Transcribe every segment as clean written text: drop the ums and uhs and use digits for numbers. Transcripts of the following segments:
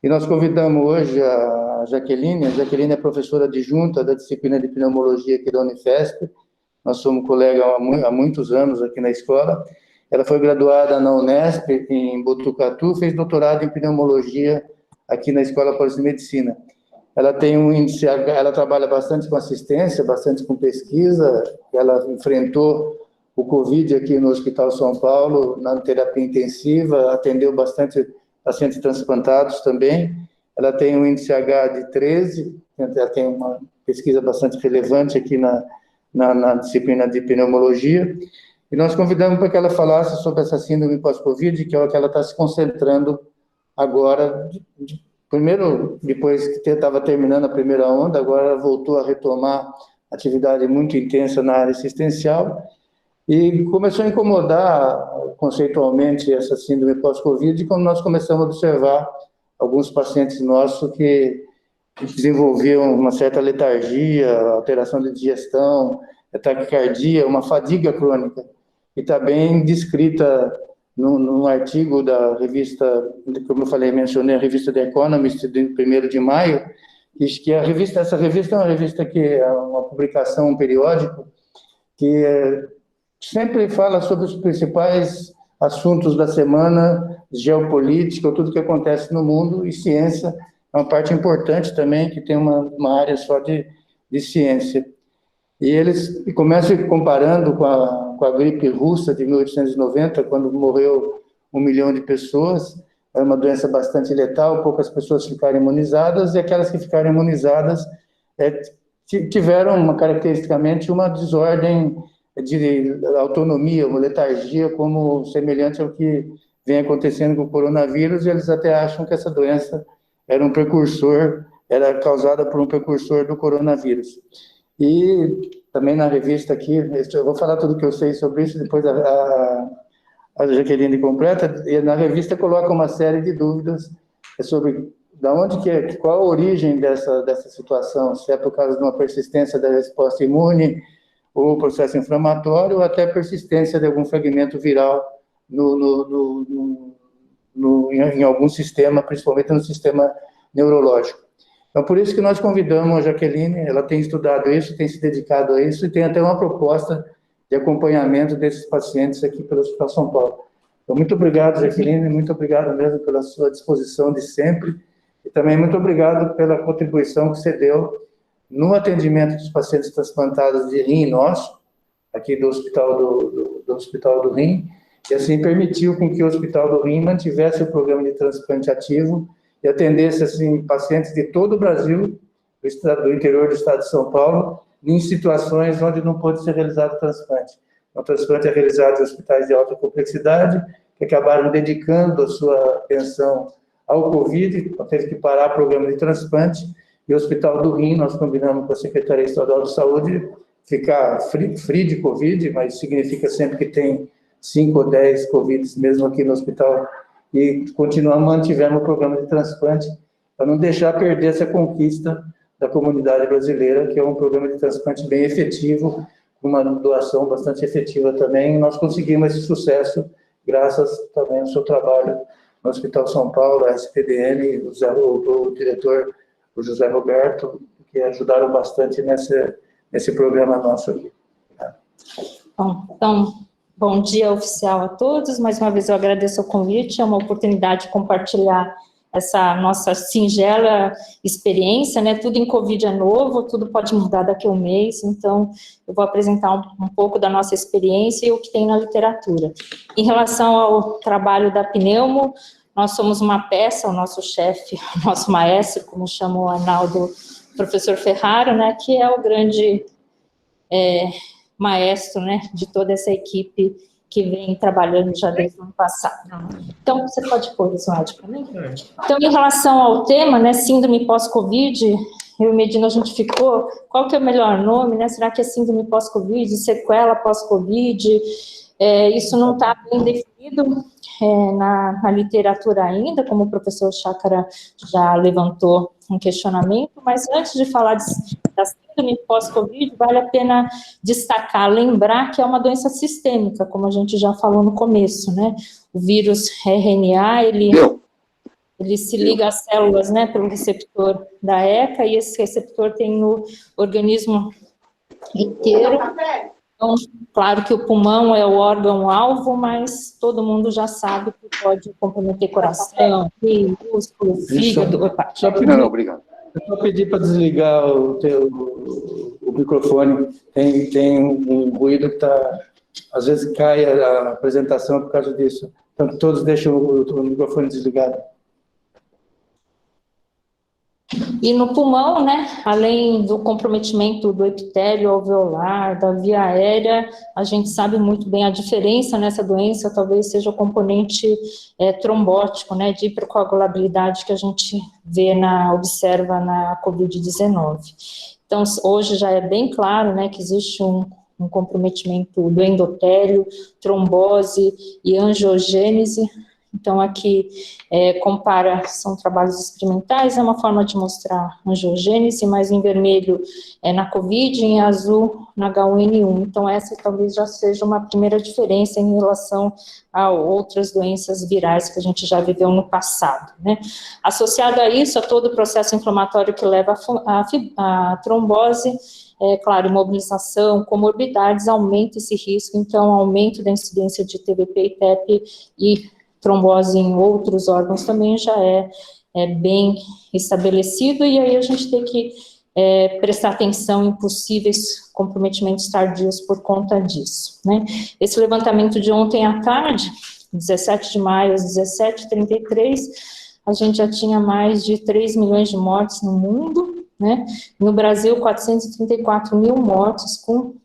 E nós convidamos hoje a Jaqueline. A Jaqueline é professora adjunta da disciplina de pneumologia aqui da Unifesp. Nós somos colegas há muitos anos aqui na escola. Ela foi graduada na Unesp, em Botucatu, fez doutorado em pneumologia aqui na Escola Paulista de Medicina. Ela tem um índice, ela trabalha bastante com assistência, bastante com pesquisa. Ela enfrentou o Covid aqui no Hospital São Paulo, na terapia intensiva, atendeu bastante pacientes transplantados também. Ela tem um índice H de 13, ela tem uma pesquisa bastante relevante aqui na disciplina de pneumologia. E nós convidamos para que ela falasse sobre essa síndrome pós-Covid, que é o que ela está se concentrando agora. Primeiro, depois que estava terminando a primeira onda, agora ela voltou a retomar atividade muito intensa na área assistencial e começou a incomodar conceitualmente essa síndrome pós-Covid, quando nós começamos a observar alguns pacientes nossos que desenvolviam uma certa letargia, alteração de digestão, taquicardia, uma fadiga crônica, que está bem descrita num artigo da revista, como eu falei, mencionei a revista The Economist, de 1º de maio, diz que essa revista é uma revista que é uma publicação, um periódico, que sempre fala sobre os principais assuntos da semana, geopolítica, tudo que acontece no mundo, e ciência é uma parte importante também, que tem uma área só de ciência. E eles começam comparando com a gripe russa de 1890, quando morreu 1 milhão de pessoas. É uma doença bastante letal, poucas pessoas ficaram imunizadas, e aquelas que ficaram imunizadas tiveram, caracteristicamente, uma desordem de autonomia, uma letargia, como semelhante ao que vem acontecendo com o coronavírus, e eles até acham que essa doença era causada por um precursor do coronavírus. E também na revista aqui, eu vou falar tudo o que eu sei sobre isso, depois a Jaqueline completa, e na revista coloca uma série de dúvidas sobre qual a origem dessa situação, se é por causa de uma persistência da resposta imune, ou processo inflamatório, ou até persistência de algum fragmento viral em algum sistema, principalmente no sistema neurológico. Então, por isso que nós convidamos a Jaqueline, ela tem estudado isso, tem se dedicado a isso, e tem até uma proposta de acompanhamento desses pacientes aqui pelo Hospital São Paulo. Então, muito obrigado, Jaqueline, muito obrigado mesmo pela sua disposição de sempre, e também muito obrigado pela contribuição que você deu no atendimento dos pacientes transplantados de rim nosso, aqui do Hospital do Hospital do Rim, e assim permitiu com que o Hospital do Rim mantivesse o programa de transplante ativo e atendesse assim, pacientes de todo o Brasil, do interior do estado de São Paulo, em situações onde não pôde ser realizado o transplante. O transplante é realizado em hospitais de alta complexidade, que acabaram dedicando a sua atenção ao Covid, teve que parar o programa de transplante, e o Hospital do Rim, nós combinamos com a Secretaria Estadual de Saúde, ficar free de Covid, mas significa sempre que tem 5 ou 10 Covids, mesmo aqui no hospital, e mantivemos o programa de transplante, para não deixar perder essa conquista da comunidade brasileira, que é um programa de transplante bem efetivo, com uma doação bastante efetiva também, e nós conseguimos esse sucesso, graças também ao seu trabalho no Hospital São Paulo, a SPDN, o diretor, o José Roberto, que ajudaram bastante nesse programa nosso aqui. Bom, então, bom dia oficial a todos, mais uma vez eu agradeço o convite, é uma oportunidade de compartilhar essa nossa singela experiência, né, tudo em Covid é novo, tudo pode mudar daqui a um mês, então eu vou apresentar um pouco da nossa experiência e o que tem na literatura. Em relação ao trabalho da Pneumo, nós somos uma peça, o nosso chefe, o nosso maestro, como chama o Arnaldo, professor Ferraro, né, que é o grande maestro, né, de toda essa equipe que vem trabalhando já desde o ano passado. Então, você pode pôr o slide para mim? Então, em relação ao tema, né, síndrome pós-Covid, eu e Medina, a gente ficou, qual que é o melhor nome, né, será que é síndrome pós-Covid, sequela pós-Covid? Isso não está bem definido na literatura ainda, como o professor Chácara já levantou um questionamento, mas antes de falar da síndrome pós-Covid, vale a pena destacar, lembrar que é uma doença sistêmica, como a gente já falou no começo, né? O vírus RNA, ele ele se liga às células, né, pelo receptor da ECA, e esse receptor tem no organismo inteiro. Então, claro que o pulmão é o órgão-alvo, mas todo mundo já sabe que pode comprometer coração, músculo, fígado... Não, obrigado. Eu só pedi para desligar o microfone. Tem um ruído que está... Às vezes cai a apresentação por causa disso. Então, todos deixam o microfone desligado. E no pulmão, né, além do comprometimento do epitélio alveolar, da via aérea, a gente sabe muito bem a diferença nessa doença, talvez seja o componente trombótico, né, de hipercoagulabilidade que a gente observa na Covid-19. Então, hoje já é bem claro, né, que existe um comprometimento do endotélio, trombose e angiogênese. Então, aqui são trabalhos experimentais, é uma forma de mostrar angiogênese, mas em vermelho na COVID e em azul na H1N1. Então, essa talvez já seja uma primeira diferença em relação a outras doenças virais que a gente já viveu no passado, né? Associado a isso, a todo o processo inflamatório que leva à trombose, claro, imobilização, comorbidades, aumenta esse risco, então, aumento da incidência de TBP e TEP e trombose em outros órgãos também já é bem estabelecido, e aí a gente tem que prestar atenção em possíveis comprometimentos tardios por conta disso, né? Esse levantamento de ontem à tarde, 17 de maio às 17h33, a gente já tinha mais de 3 milhões de mortes no mundo, né? No Brasil, 434 mil mortes, com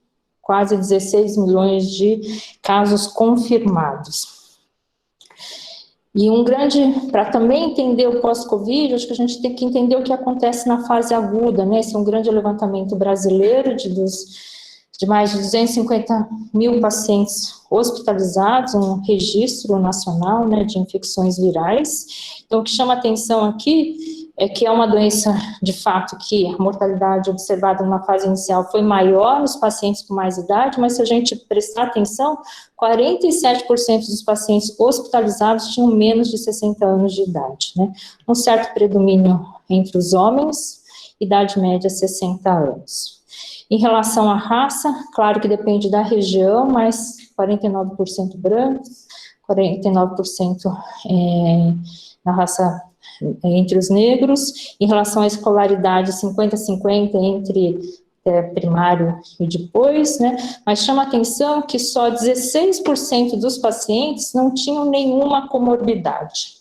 quase 16 milhões de casos confirmados. E para também entender o pós-Covid, acho que a gente tem que entender o que acontece na fase aguda, né? Esse é um grande levantamento brasileiro de mais de 250 mil pacientes hospitalizados, um registro nacional, né, de infecções virais. Então, o que chama atenção aqui é que é uma doença, de fato, que a mortalidade observada na fase inicial foi maior nos pacientes com mais idade, mas se a gente prestar atenção, 47% dos pacientes hospitalizados tinham menos de 60 anos de idade, né? Um certo predomínio entre os homens, idade média 60 anos. Em relação à raça, claro que depende da região, mas 49% brancos, 49% na raça entre os negros. Em relação à escolaridade, 50-50 entre primário e depois, né? Mas chama a atenção que só 16% dos pacientes não tinham nenhuma comorbidade.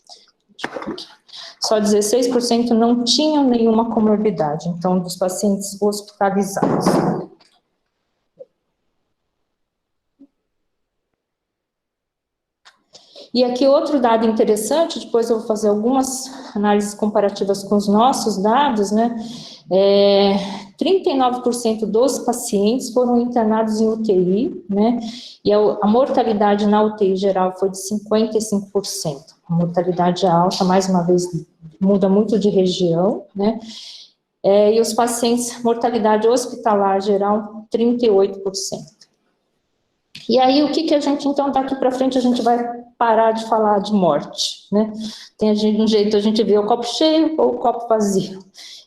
Só 16% não tinham nenhuma comorbidade, então, dos pacientes hospitalizados. E aqui outro dado interessante, depois eu vou fazer algumas análises comparativas com os nossos dados, né? 39% dos pacientes foram internados em UTI, né? E a mortalidade na UTI geral foi de 55%. A mortalidade alta, mais uma vez, muda muito de região, né? E os pacientes, mortalidade hospitalar geral, 38%. E aí, o que a gente, então, daqui para frente, a gente vai parar de falar de morte, né? Tem um jeito a gente vê o copo cheio ou o copo vazio.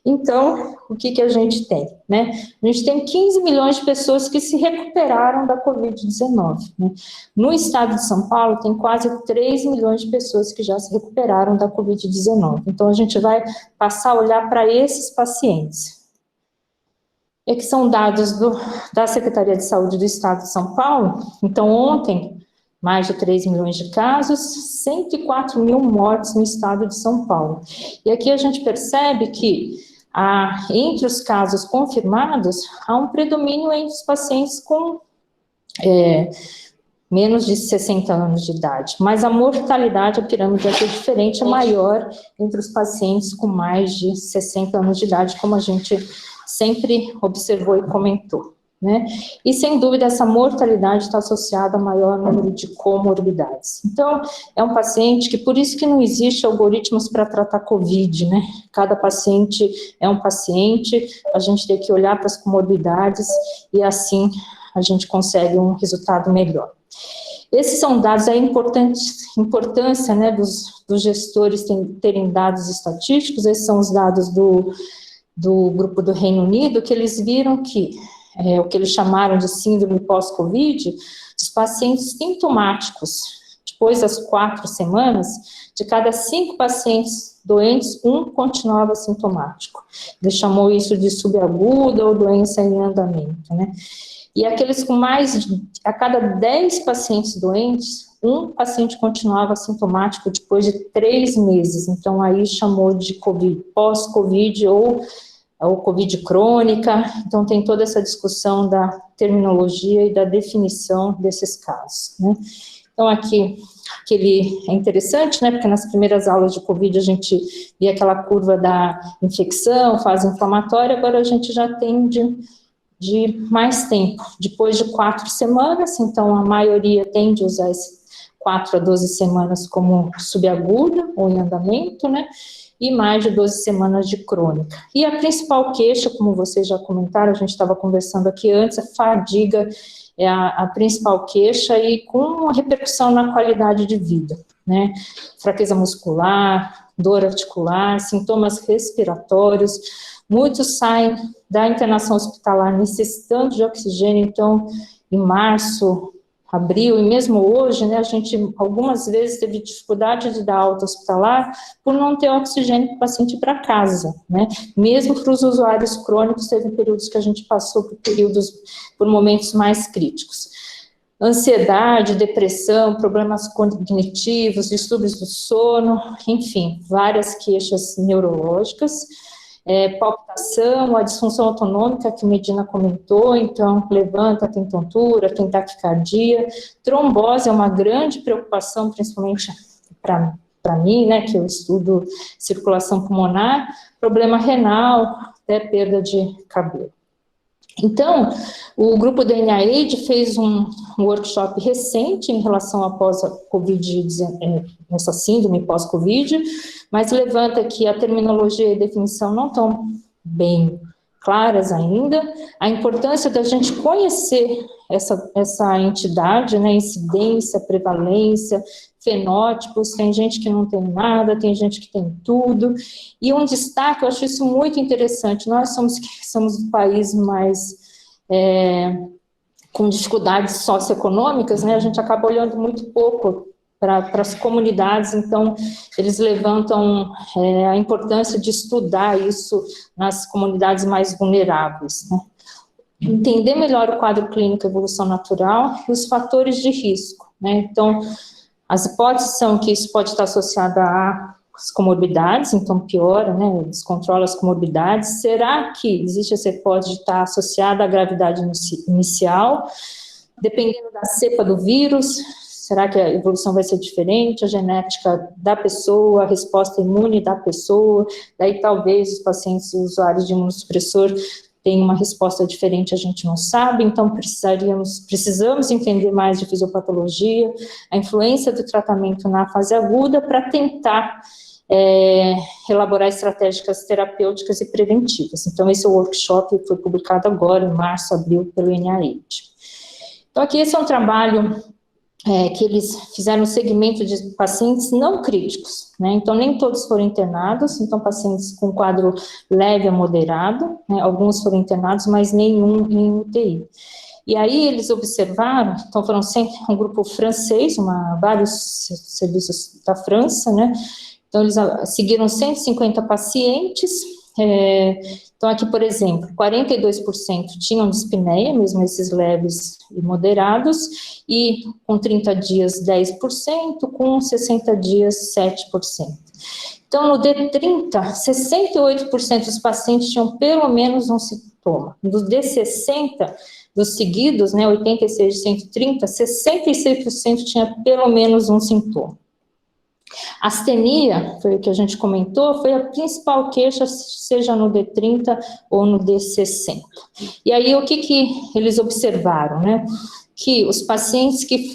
Então, o que a gente tem, né? A gente tem 15 milhões de pessoas que se recuperaram da Covid-19, né? No estado de São Paulo, tem quase 3 milhões de pessoas que já se recuperaram da Covid-19. Então, a gente vai passar a olhar para esses pacientes. Que são dados da Secretaria de Saúde do Estado de São Paulo. Então, ontem, mais de 3 milhões de casos, 104 mil mortes no estado de São Paulo. E aqui a gente percebe que, entre os casos confirmados, há um predomínio entre os pacientes com menos de 60 anos de idade, mas a mortalidade, a pirâmide aqui é diferente, é maior entre os pacientes com mais de 60 anos de idade, como a gente sempre observou e comentou, né? E, sem dúvida, essa mortalidade está associada a maior número de comorbidades. Então, é um paciente que, por isso que não existe algoritmos para tratar COVID, né? Cada paciente é um paciente, a gente tem que olhar para as comorbidades e, assim, a gente consegue um resultado melhor. Esses são dados, a importância, né, dos gestores terem dados estatísticos. Esses são os dados do grupo do Reino Unido, que eles viram que o que eles chamaram de síndrome pós-Covid, os pacientes sintomáticos, depois das 4 semanas, de cada 5 pacientes doentes, 1 continuava sintomático. Ele chamou isso de subaguda ou doença em andamento, né? E aqueles com a cada 10 pacientes doentes, 1 paciente continuava sintomático depois de 3 meses. Então, aí chamou de COVID, pós-Covid ou Covid crônica. Então, tem toda essa discussão da terminologia e da definição desses casos, né? Então, aqui é interessante, né, porque nas primeiras aulas de Covid a gente via aquela curva da infecção, fase inflamatória, agora a gente já tem de mais tempo, depois de 4 semanas, então a maioria tende a usar esse 4 a 12 semanas como subaguda ou em andamento, né, e mais de 12 semanas de crônica. E a principal queixa, como vocês já comentaram, a gente estava conversando aqui antes, a fadiga é a principal queixa e com repercussão na qualidade de vida, né, fraqueza muscular, dor articular, sintomas respiratórios. Muitos saem da internação hospitalar necessitando de oxigênio. Então, em março, abril, e mesmo hoje, né, a gente algumas vezes teve dificuldade de dar alta hospitalar por não ter oxigênio para o paciente ir para casa, né, mesmo para os usuários crônicos, teve períodos que a gente passou por momentos mais críticos. Ansiedade, depressão, problemas cognitivos, distúrbios do sono, enfim, várias queixas neurológicas. Palpitação, a disfunção autonômica que Medina comentou, então levanta, tem tontura, tem taquicardia. Trombose é uma grande preocupação, principalmente para mim, né, que eu estudo circulação pulmonar, problema renal, até perda de cabelo. Então, o grupo da NIH fez um workshop recente em relação à pós-Covid, essa síndrome pós-Covid, mas levanta que a terminologia e a definição não estão bem claras ainda, a importância da gente conhecer essa entidade, né, incidência, prevalência, fenótipos, tem gente que não tem nada, tem gente que tem tudo, e um destaque, eu acho isso muito interessante, nós somos o país mais com dificuldades socioeconômicas, né, a gente acaba olhando muito pouco para as comunidades, então eles levantam a importância de estudar isso nas comunidades mais vulneráveis, né? Entender melhor o quadro clínico, evolução natural e os fatores de risco, né? Então, as hipóteses são que isso pode estar associado às comorbidades, então piora, né, descontrola as comorbidades. Será que existe essa hipótese de estar associada à gravidade inicial? Dependendo da cepa do vírus, será que a evolução vai ser diferente? A genética da pessoa, a resposta imune da pessoa, daí talvez os pacientes usuários de imunossupressor tenham uma resposta diferente, a gente não sabe, então precisamos entender mais de fisiopatologia, a influência do tratamento na fase aguda para tentar elaborar estratégias terapêuticas e preventivas. Então, esse workshop foi publicado agora, em março, abril, pelo NIH. Então, aqui esse é um trabalho que eles fizeram um segmento de pacientes não críticos, né? Então, nem todos foram internados, então pacientes com quadro leve a moderado, né? Alguns foram internados, mas nenhum em UTI. E aí eles observaram, então foram um grupo francês, vários serviços da França, né? Então, eles seguiram 150 pacientes. Então, aqui, por exemplo, 42% tinham dispneia, mesmo esses leves e moderados, e com 30 dias, 10%, com 60 dias, 7%. Então, no D30, 68% dos pacientes tinham pelo menos um sintoma. No D60, dos seguidos, né, 86 de 130, 66% tinha pelo menos um sintoma. Astenia, foi o que a gente comentou, foi a principal queixa, seja no D30 ou no D60. E aí, o que eles observaram, né? Que os pacientes que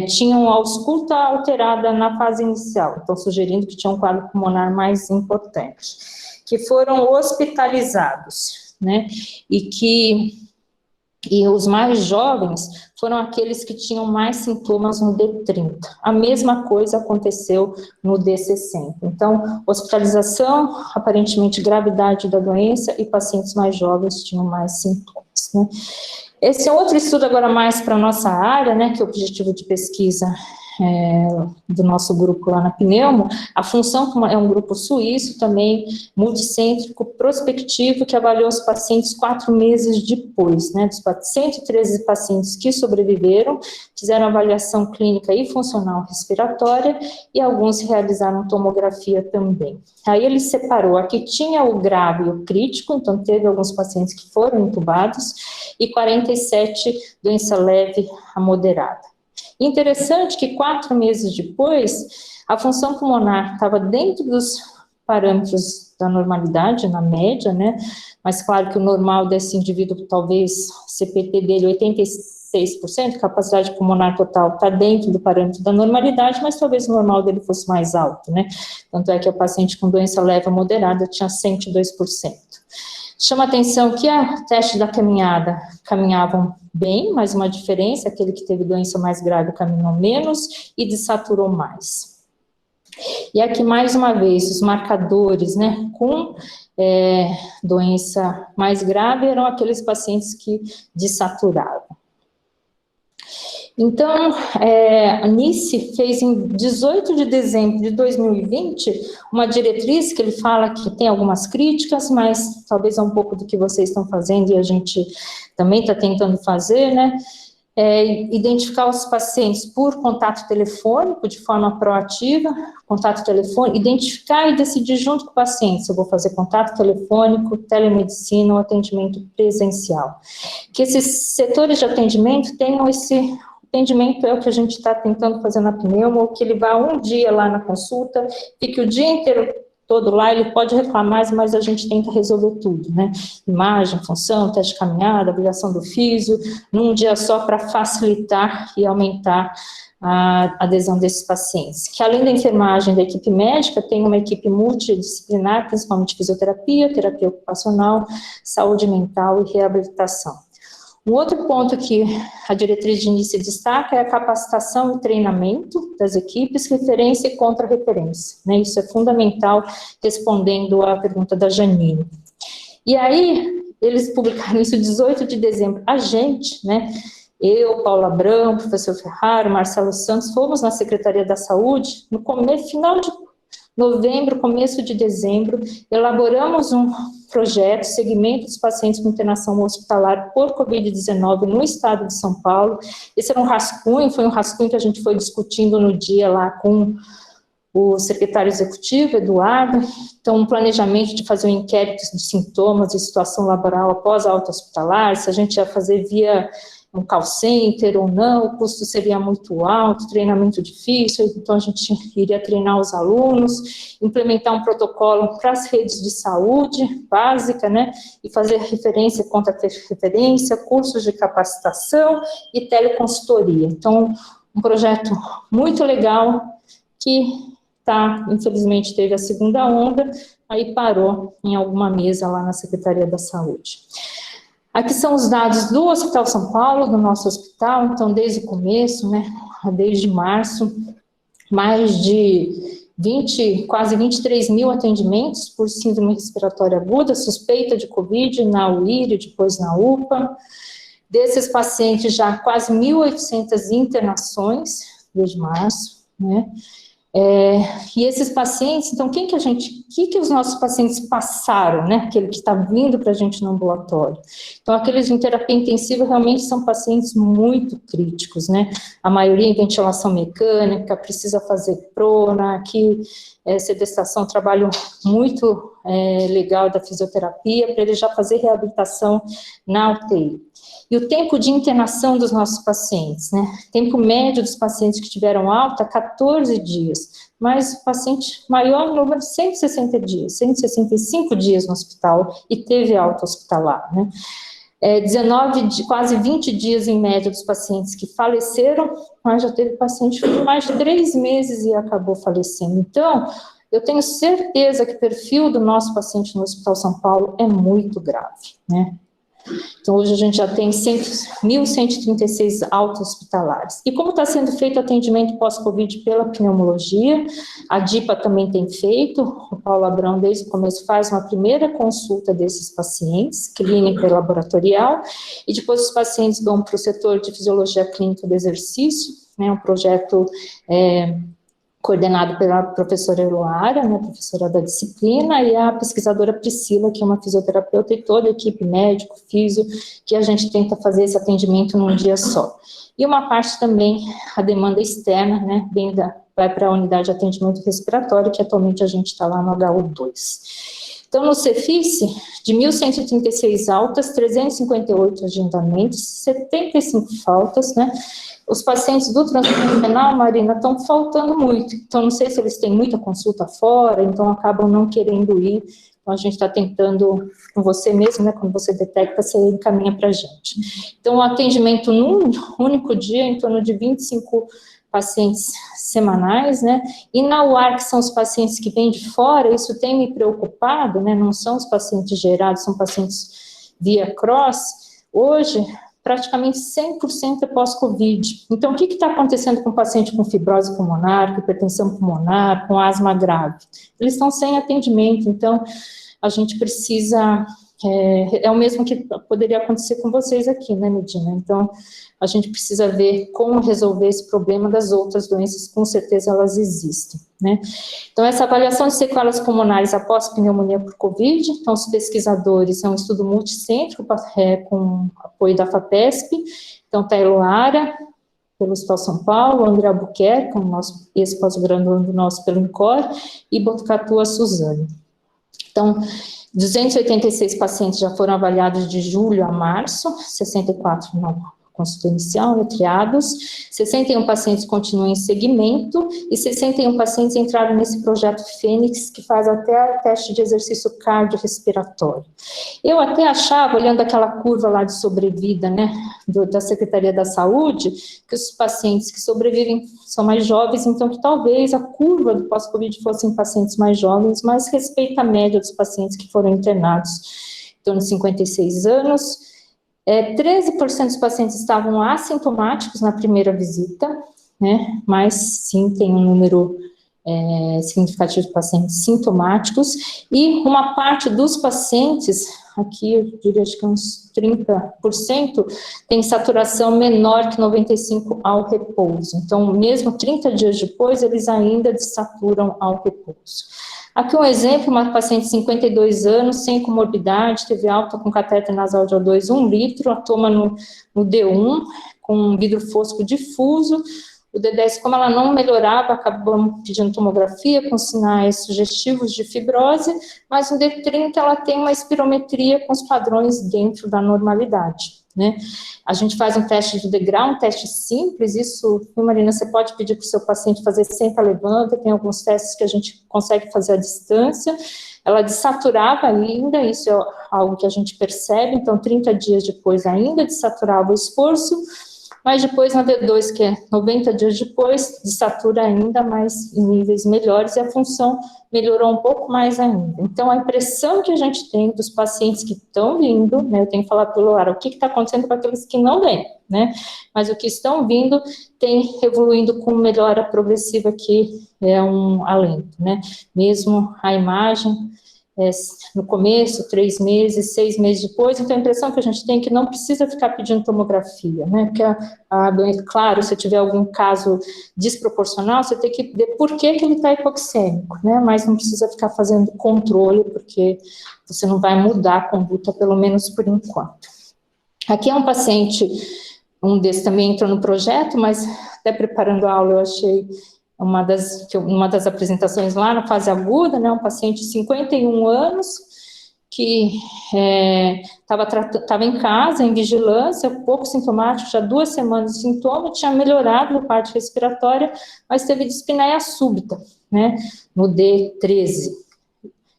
tinham a ausculta alterada na fase inicial, então sugerindo que tinham um quadro pulmonar mais importante, que foram hospitalizados, né? E que E os mais jovens foram aqueles que tinham mais sintomas no D30. A mesma coisa aconteceu no D60. Então, hospitalização, aparentemente gravidade da doença, e pacientes mais jovens tinham mais sintomas, né? Esse é outro estudo agora mais para a nossa área, né, que é o objetivo de pesquisa do nosso grupo lá na Pneumo. A função é um grupo suíço também, multicêntrico, prospectivo, que avaliou os pacientes 4 meses depois, né, dos 113 pacientes que sobreviveram, fizeram avaliação clínica e funcional respiratória, e alguns realizaram tomografia também. Aí ele separou, aqui tinha o grave e o crítico, então teve alguns pacientes que foram intubados, e 47 doença leve a moderada. Interessante que 4 meses depois, a função pulmonar estava dentro dos parâmetros da normalidade, na média, né? Mas claro que o normal desse indivíduo, talvez, CPT dele, 86%, capacidade pulmonar total está dentro do parâmetro da normalidade, mas talvez o normal dele fosse mais alto, né? Tanto é que o paciente com doença leve a moderada tinha 102%. Chama atenção que a teste da caminhada caminhavam bem, mas uma diferença, aquele que teve doença mais grave caminhou menos e desaturou mais. E aqui, mais uma vez, os marcadores, né, com doença mais grave eram aqueles pacientes que desaturavam. Então, a NICE fez em 18 de dezembro de 2020 uma diretriz que ele fala que tem algumas críticas, mas talvez é um pouco do que vocês estão fazendo e a gente também está tentando fazer, né? Identificar os pacientes por contato telefônico, de forma proativa, contato telefônico, identificar e decidir junto com o paciente se eu vou fazer contato telefônico, telemedicina ou atendimento presencial. Que esses setores de atendimento tenham esse atendimento, é o que a gente está tentando fazer na Pneumo, que ele vá um dia lá na consulta, fique o dia inteiro todo lá, ele pode reclamar, mas a gente tenta resolver tudo, né? Imagem, função, teste de caminhada, avaliação do físio, num dia só para facilitar e aumentar a adesão desses pacientes. Que além da enfermagem da equipe médica, tem uma equipe multidisciplinar, principalmente fisioterapia, terapia ocupacional, saúde mental e reabilitação. Um outro ponto que a diretriz de NICE destaca é a capacitação e treinamento das equipes, referência e contra-referência, né? Isso é fundamental, respondendo à pergunta da Janine. E aí, eles publicaram isso 18 de dezembro. A gente, né, eu, Paula Abrão, professor Ferraro, Marcelo Santos, fomos na Secretaria da Saúde, no final de novembro, começo de dezembro, elaboramos um projeto, segmento dos pacientes com internação hospitalar por Covid-19 no estado de São Paulo. Esse era um rascunho, foi um rascunho que a gente foi discutindo no dia lá com o secretário executivo, Eduardo. Então, um planejamento de fazer um inquérito de sintomas e situação laboral após a alta hospitalar, se a gente ia fazer via um call center ou não, o custo seria muito alto, treinamento difícil, então a gente iria treinar os alunos, implementar um protocolo para as redes de saúde básica, né, e fazer referência contra referência, cursos de capacitação e teleconsultoria. Então, um projeto muito legal que infelizmente teve a segunda onda, aí parou em alguma mesa lá na Secretaria da Saúde. Aqui são os dados do Hospital São Paulo, do nosso hospital, então desde o começo, né, desde março, mais de quase 23 mil atendimentos por síndrome respiratória aguda, suspeita de Covid na UIR e depois na UPA. Desses pacientes, já quase 1.800 internações desde março, né. E esses pacientes, então, o que os nossos pacientes passaram, né, aquele que está vindo para a gente no ambulatório? Então, aqueles em terapia intensiva realmente são pacientes muito críticos, né, a maioria em ventilação mecânica, precisa fazer prona, aqui, sedestação, trabalho muito legal da fisioterapia, para ele já fazer reabilitação na UTI. E o tempo de internação dos nossos pacientes, né? Tempo médio dos pacientes que tiveram alta, 14 dias. Mas o paciente maior número, 160 dias, 165 dias no hospital e teve alta hospitalar, né? 19, quase 20 dias em média dos pacientes que faleceram, mas já teve paciente por mais de 3 meses e acabou falecendo. Então, eu tenho certeza que o perfil do nosso paciente no Hospital São Paulo é muito grave, né? Então, hoje a gente já tem 1.136 altas hospitalares. E como está sendo feito atendimento pós-Covid pela pneumologia, a DIPA também tem feito, o Paulo Abrão, desde o começo, faz uma primeira consulta desses pacientes, clínica e laboratorial, e depois os pacientes vão para o setor de fisiologia clínica do exercício, né, um projeto coordenado pela professora Eloara, né, professora da disciplina, e a pesquisadora Priscila, que é uma fisioterapeuta, e toda a equipe médico, físio, que a gente tenta fazer esse atendimento num dia só. E uma parte também, a demanda externa, né, vai para a unidade de atendimento respiratório, que atualmente a gente está lá no HU2. Então, no Cefice, de 1.136 altas, 358 agendamentos, 75 faltas, né? Os pacientes do transplante renal, Marina, estão faltando muito. Então, não sei se eles têm muita consulta fora, então acabam não querendo ir. Então, a gente está tentando, com você mesmo, né? Quando você detecta, você encaminha para a gente. Então, o atendimento num único dia, em torno de 25 pacientes semanais, né, e na UAR, que são os pacientes que vêm de fora, isso tem me preocupado, né, não são os pacientes gerados, são pacientes via cross, hoje, praticamente 100% é pós-Covid. Então, o que está acontecendo com o paciente com fibrose pulmonar, com hipertensão pulmonar, com asma grave? Eles estão sem atendimento, então, a gente precisa... É o mesmo que poderia acontecer com vocês aqui, né, Medina? Então, a gente precisa ver como resolver esse problema das outras doenças, com certeza elas existem, né? Então, essa avaliação de sequelas pulmonares após pneumonia por Covid, então, os pesquisadores, é um estudo multicêntrico, com apoio da FAPESP, então, está a Eloara, pelo Hospital São Paulo, André Albuquerque, como nosso ex-pós-graduando nosso pelo INCOR, e Botucatu, a Suzane. Então, 286 pacientes já foram avaliados de julho a março, 64 na consulta inicial, triados, 61 pacientes continuam em segmento e 61 pacientes entraram nesse projeto Fênix, que faz até teste de exercício cardiorrespiratório. Eu até achava, olhando aquela curva lá de sobrevida, né, da Secretaria da Saúde, que os pacientes que sobrevivem são mais jovens, então que talvez a curva do pós-Covid fosse em pacientes mais jovens, mas respeita a média dos pacientes que foram internados em torno de 56 anos. 13% dos pacientes estavam assintomáticos na primeira visita, né, mas sim, tem um número significativo de pacientes sintomáticos, e uma parte dos pacientes, aqui eu diria acho que uns 30%, tem saturação menor que 95 ao repouso. Então, mesmo 30 dias depois, eles ainda dessaturam ao repouso. Aqui um exemplo, uma paciente de 52 anos, sem comorbidade, teve alta com catéter nasal de O2 1 litro, a toma no D1, com vidro fosco difuso. O D10, como ela não melhorava, acabamos pedindo tomografia com sinais sugestivos de fibrose, mas no D30 ela tem uma espirometria com os padrões dentro da normalidade, né? A gente faz um teste do degrau, um teste simples, isso, Marina, você pode pedir para o seu paciente fazer senta-levanta, tem alguns testes que a gente consegue fazer à distância. Ela desaturava ainda, isso é algo que a gente percebe, então 30 dias depois ainda desaturava o esforço, mas depois na D2, que é 90 dias depois, desatura ainda mais em níveis melhores e a função melhorou um pouco mais ainda. Então, a impressão que a gente tem dos pacientes que estão vindo, né, eu tenho que falar pelo ar, o que está acontecendo com aqueles que não vêm, né, mas o que estão vindo tem evoluindo com melhora progressiva, que é um alento, né, mesmo a imagem, no começo, 3 meses, 6 meses depois, então a impressão que a gente tem é que não precisa ficar pedindo tomografia, né, porque claro, se tiver algum caso desproporcional, você tem que ver por que ele está hipoxêmico, né, mas não precisa ficar fazendo controle, porque você não vai mudar a conduta, pelo menos por enquanto. Aqui é um paciente, um desses também entrou no projeto, mas até preparando a aula eu achei uma das apresentações lá na fase aguda, né, um paciente de 51 anos, que estava em casa, em vigilância, pouco sintomático, já 2 semanas de sintoma, tinha melhorado a parte respiratória, mas teve dispneia súbita, né, no D13,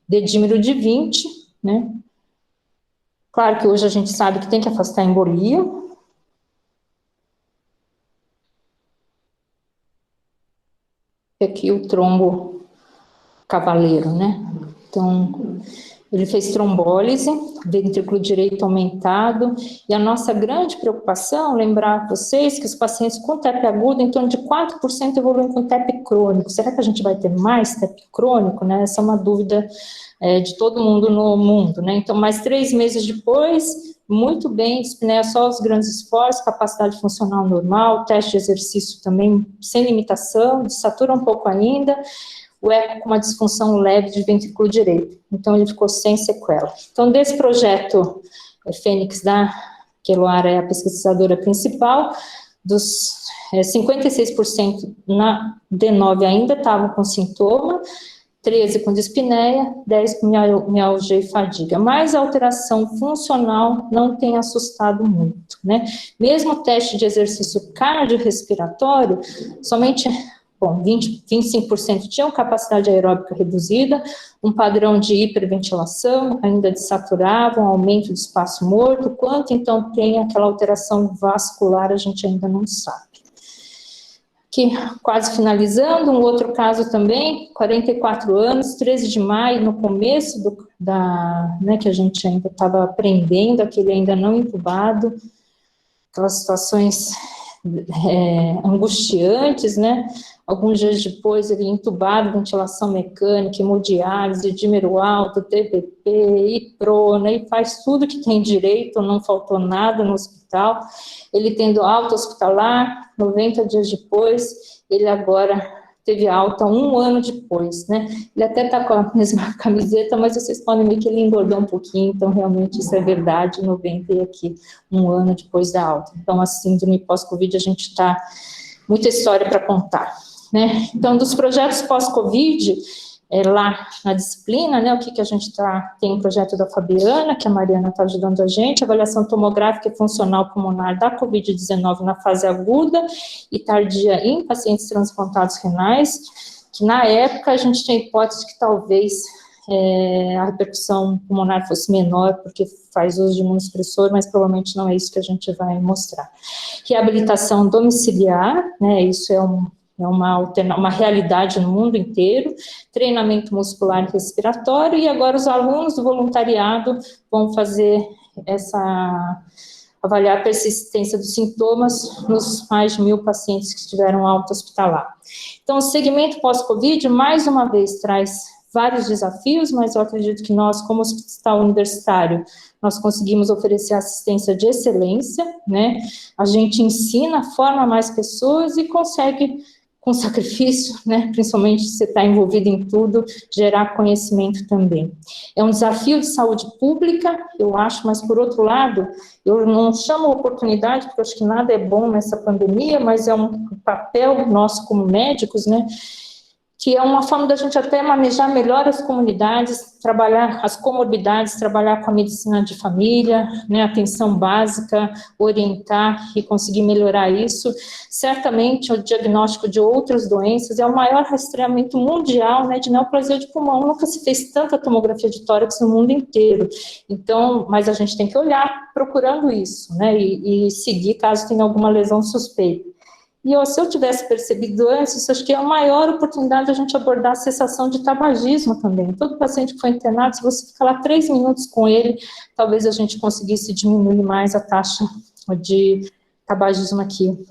dedímero de 20, né. Claro que hoje a gente sabe que tem que afastar a embolia. Aqui o trombo cavaleiro, né? Então, ele fez trombólise, ventrículo direito aumentado, e a nossa grande preocupação, lembrar vocês que os pacientes com TEP agudo, em torno de 4% evoluem com TEP crônico. Será que a gente vai ter mais TEP crônico, né? Essa é uma dúvida de todo mundo no mundo, né? Então, mais 3 meses depois, muito bem, dispneia só os grandes esforços, capacidade funcional normal, teste de exercício também sem limitação, desatura um pouco ainda, o eco com uma disfunção leve de ventrículo direito. Então, ele ficou sem sequela. Então, desse projeto Fênix, que a Eloara é a pesquisadora principal, dos 56% na D9 ainda estavam com sintoma, 13 com dispneia, 10 com mialgia e fadiga. Mas a alteração funcional não tem assustado muito, né? Mesmo o teste de exercício cardiorrespiratório, somente... 25% tinham capacidade aeróbica reduzida, um padrão de hiperventilação, ainda desaturavam, aumento do espaço morto, quanto então tem aquela alteração vascular, a gente ainda não sabe. Aqui, quase finalizando, um outro caso também, 44 anos, 13 de maio, no começo que a gente ainda estava aprendendo, aquele ainda não intubado, aquelas situações angustiantes, né? Alguns dias depois, ele entubado, ventilação mecânica, hemodiálise, dímero alto, TPP, iprona, e faz tudo que tem direito, não faltou nada no hospital. Ele tendo alta hospitalar, 90 dias depois, ele agora teve alta 1 ano depois, né? Ele até está com a mesma camiseta, mas vocês podem ver que ele engordou um pouquinho, então realmente isso é verdade, 90 e aqui 1 ano depois da alta. Então, a síndrome pós-Covid, a gente está muita história para contar, né? Então, dos projetos pós-Covid, lá na disciplina, né, o que a gente tem um projeto da Fabiana, que a Mariana está ajudando a gente, avaliação tomográfica e funcional pulmonar da Covid-19 na fase aguda e tardia em pacientes transplantados renais, que na época a gente tinha hipótese que talvez a repercussão pulmonar fosse menor, porque faz uso de imunossupressor, mas provavelmente não é isso que a gente vai mostrar. Reabilitação domiciliar, né, isso é uma realidade no mundo inteiro, treinamento muscular e respiratório, e agora os alunos do voluntariado vão fazer avaliar a persistência dos sintomas nos mais de 1.000 pacientes que tiveram alta hospitalar. Então, o segmento pós-Covid, mais uma vez, traz vários desafios, mas eu acredito que nós, como hospital universitário, nós conseguimos oferecer assistência de excelência, né? A gente ensina, forma mais pessoas e consegue, com sacrifício, né, principalmente se você está envolvido em tudo, gerar conhecimento também. É um desafio de saúde pública, eu acho, mas por outro lado, eu não chamo oportunidade, porque eu acho que nada é bom nessa pandemia, mas é um papel nosso como médicos, né, que é uma forma da gente até manejar melhor as comunidades, trabalhar as comorbidades, trabalhar com a medicina de família, né, atenção básica, orientar e conseguir melhorar isso. Certamente, o diagnóstico de outras doenças é o maior rastreamento mundial, né, de neoplasia de pulmão. Nunca se fez tanta tomografia de tórax no mundo inteiro. Então, mas a gente tem que olhar procurando isso, né, e seguir caso tenha alguma lesão suspeita. E se eu tivesse percebido antes, acho que é a maior oportunidade de a gente abordar a cessação de tabagismo também. Todo paciente que foi internado, se você ficar lá 3 minutos com ele, talvez a gente conseguisse diminuir mais a taxa de tabagismo aqui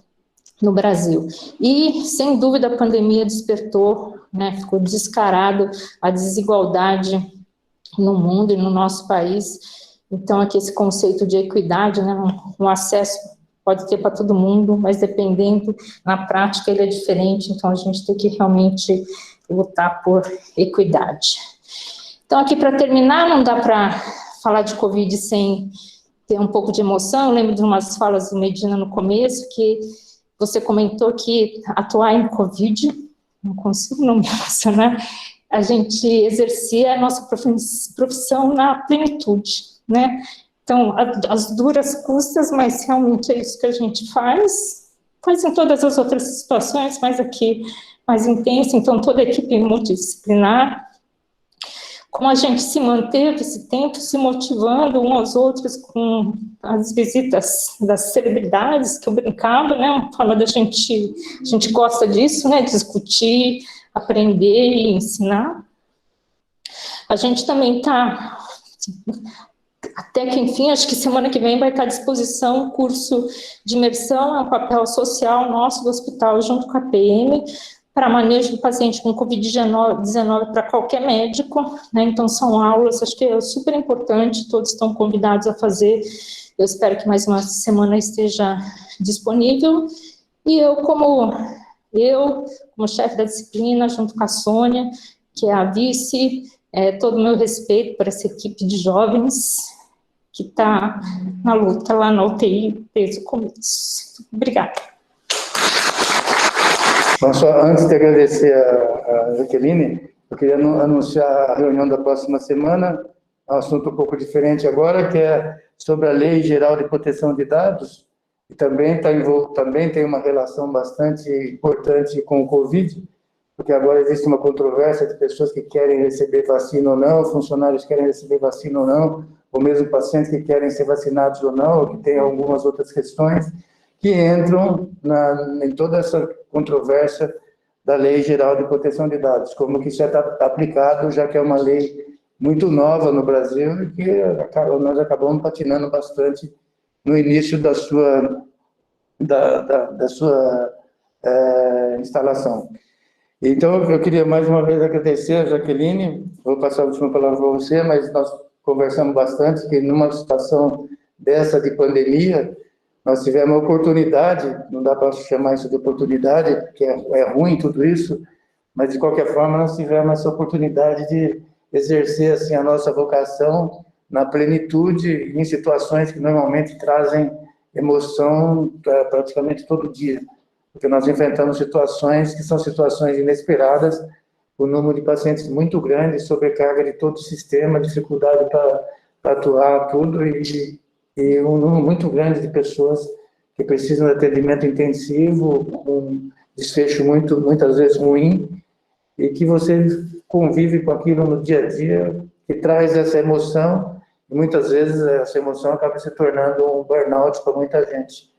no Brasil. E, sem dúvida, a pandemia despertou, né, ficou descarado a desigualdade no mundo e no nosso país. Então, aqui esse conceito de equidade, né, um acesso pode ter para todo mundo, mas dependendo, na prática ele é diferente, então a gente tem que realmente lutar por equidade. Então aqui para terminar, não dá para falar de Covid sem ter um pouco de emoção. Eu lembro de umas falas do Medina no começo, que você comentou que atuar em Covid, não consigo não me emocionar, a gente exercia a nossa profissão na plenitude, né? Então, as duras custas, mas realmente é isso que a gente faz em todas as outras situações, mas aqui mais intenso, então toda a equipe multidisciplinar, como a gente se manteve esse tempo, se motivando uns aos outros com as visitas das celebridades, que eu brincava, né, uma forma da gente, a gente gosta disso, né, discutir, aprender e ensinar. A gente também está, até que enfim, acho que semana que vem vai estar à disposição um curso de imersão ao papel social nosso do hospital, junto com a PM, para manejo do paciente com Covid-19 para qualquer médico, né? Então são aulas, acho que é super importante, todos estão convidados a fazer, eu espero que mais uma semana esteja disponível, e eu como chefe da disciplina, junto com a Sônia, que é a vice, todo o meu respeito para essa equipe de jovens que está na luta lá na UTI desde o começo. Obrigada. Bom, só antes de agradecer a Jaqueline, eu queria anunciar a reunião da próxima semana, um assunto um pouco diferente agora, que é sobre a Lei Geral de Proteção de Dados, e também tem uma relação bastante importante com o Covid, porque agora existe uma controvérsia de pessoas que querem receber vacina ou não, funcionários que querem receber vacina ou não, ou mesmo pacientes que querem ser vacinados ou não, ou que tem algumas outras questões, que entram em toda essa controvérsia da Lei Geral de Proteção de Dados, como que isso está aplicado, já que é uma lei muito nova no Brasil e que nós acabamos patinando bastante no início da sua instalação. Então, eu queria mais uma vez agradecer a Jaqueline, vou passar a última palavra para você, mas nós conversamos bastante que numa situação dessa de pandemia, nós tivemos a oportunidade, não dá para chamar isso de oportunidade, porque é ruim tudo isso, mas de qualquer forma nós tivemos essa oportunidade de exercer assim, a nossa vocação na plenitude, em situações que normalmente trazem emoção praticamente todo dia, porque nós enfrentamos situações que são situações inesperadas, o número de pacientes muito grande, sobrecarga de todo o sistema, dificuldade para atuar tudo, e um número muito grande de pessoas que precisam de atendimento intensivo, um desfecho muitas vezes ruim, e que você convive com aquilo no dia a dia, que traz essa emoção, e muitas vezes essa emoção acaba se tornando um burnout para muita gente.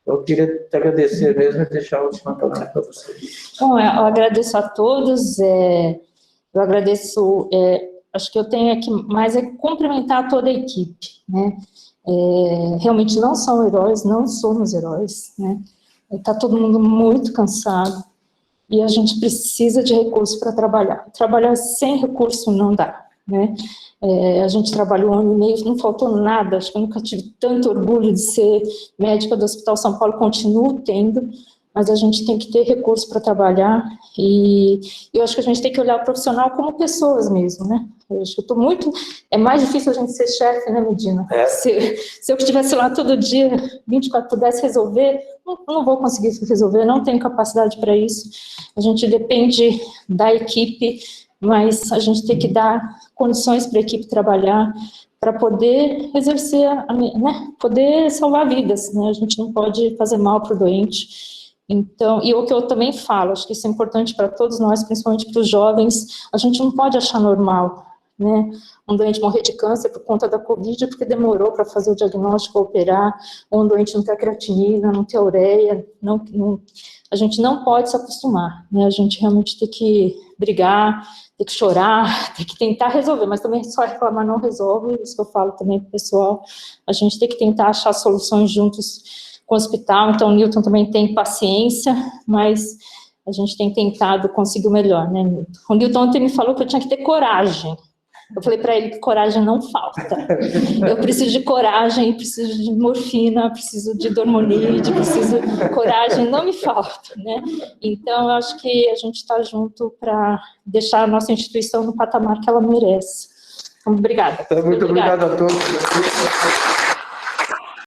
Eu queria te agradecer mesmo e deixar a última palavra para você. Bom, eu agradeço a todos, eu agradeço, acho que eu tenho aqui mais cumprimentar toda a equipe, né? Realmente não são heróis, não somos heróis, né? Está todo mundo muito cansado e a gente precisa de recursos para trabalhar. Trabalhar sem recurso não dá, né? A gente trabalhou 1 ano e meio, não faltou nada, acho que eu nunca tive tanto orgulho de ser médica do Hospital São Paulo, continuo tendo, mas a gente tem que ter recursos para trabalhar e eu acho que a gente tem que olhar o profissional como pessoas mesmo, né? Eu acho que é mais difícil a gente ser chefe, né, Medina? Se eu estivesse lá todo dia, 24, pudesse resolver, não vou conseguir resolver, não tenho capacidade para isso. A gente depende da equipe, mas a gente tem que dar condições para a equipe trabalhar, para poder exercer, né, poder salvar vidas, né? A gente não pode fazer mal para o doente. Então, e o que eu também falo, acho que isso é importante para todos nós, principalmente para os jovens, a gente não pode achar normal, né, um doente morrer de câncer por conta da Covid, porque demorou para fazer o diagnóstico, operar, ou um doente não ter creatinina, não ter ureia, a gente não pode se acostumar, né, a gente realmente tem que brigar, tem que chorar, tem que tentar resolver, mas também só reclamar não resolve, isso que eu falo também para o pessoal, a gente tem que tentar achar soluções juntos com o hospital, então o Newton também tem paciência, mas a gente tem tentado conseguir o melhor, né, Newton? O Newton ontem me falou que eu tinha que ter coragem. Eu falei para ele que coragem não falta. Eu preciso de coragem, preciso de morfina, preciso de dormonide, coragem não me falta, né? Então, eu acho que a gente está junto para deixar a nossa instituição no patamar que ela merece. Então, obrigada. Muito obrigado a todos.